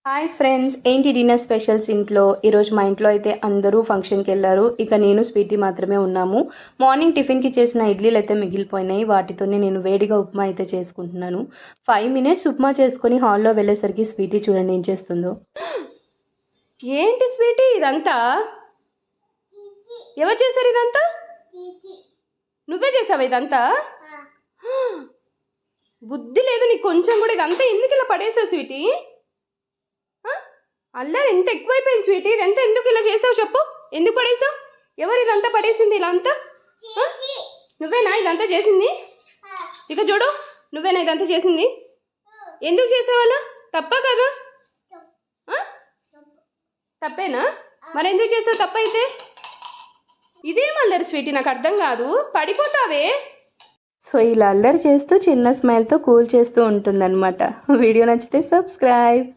Hi friends, ఏంటి dinner specials ఇంట్లో? ఈరోజు మా ఇంట్లో అయితే అందరూ ఫంక్షన్కి వెళ్ళారు. ఇక నేను స్వీటీ మాత్రమే ఉన్నాము. మార్నింగ్ టిఫిన్కి చేసిన ఇడ్లీలు అయితే మిగిలిపోయినాయి. వాటితోనే నేను వేడిగా ఉప్మా అయితే చేసుకుంటున్నాను. 5 మినిట్స్ ఉప్మా చేసుకొని హాల్లో వెళ్ళేసరికి స్వీటీ చూడండి ఏం చేస్తుందో. ఏంటి స్వీటీ ఇదంతా? ఎవరు చేశారు ఇదంతా? నువ్వే చేసావా ఇదంతా? బుద్ధి లేదు నీకు కొంచెం కూడా. ఇదంతా ఎందుకు ఇలా పడేసావు స్వీటీ? అల్లరి ఎంత ఎక్కువైపోయింది స్వీటీ. ఇదంతా ఎందుకు ఇలా చేసావు చెప్పు? ఎందుకు పడేసావు? ఎవరు ఇదంతా పడేసింది ఇలా అంతా? నువ్వేనా ఇదంతా చేసింది? ఇక చూడు, నువ్వేనా ఇదంతా చేసింది? ఎందుకు చేసావు అలా? తప్పా కదా? తప్పేనా? మరి ఎందుకు చేసావు తప్పైతే? ఇదేం అల్లరి స్వీటీ, నాకు అర్థం కాదు. పడిపోతావే. సో ఇలా అల్లరి చేస్తూ చిన్న స్మైల్తో కూల్ చేస్తూ ఉంటుందన్నమాట. వీడియో నచ్చితే సబ్స్క్రైబ్.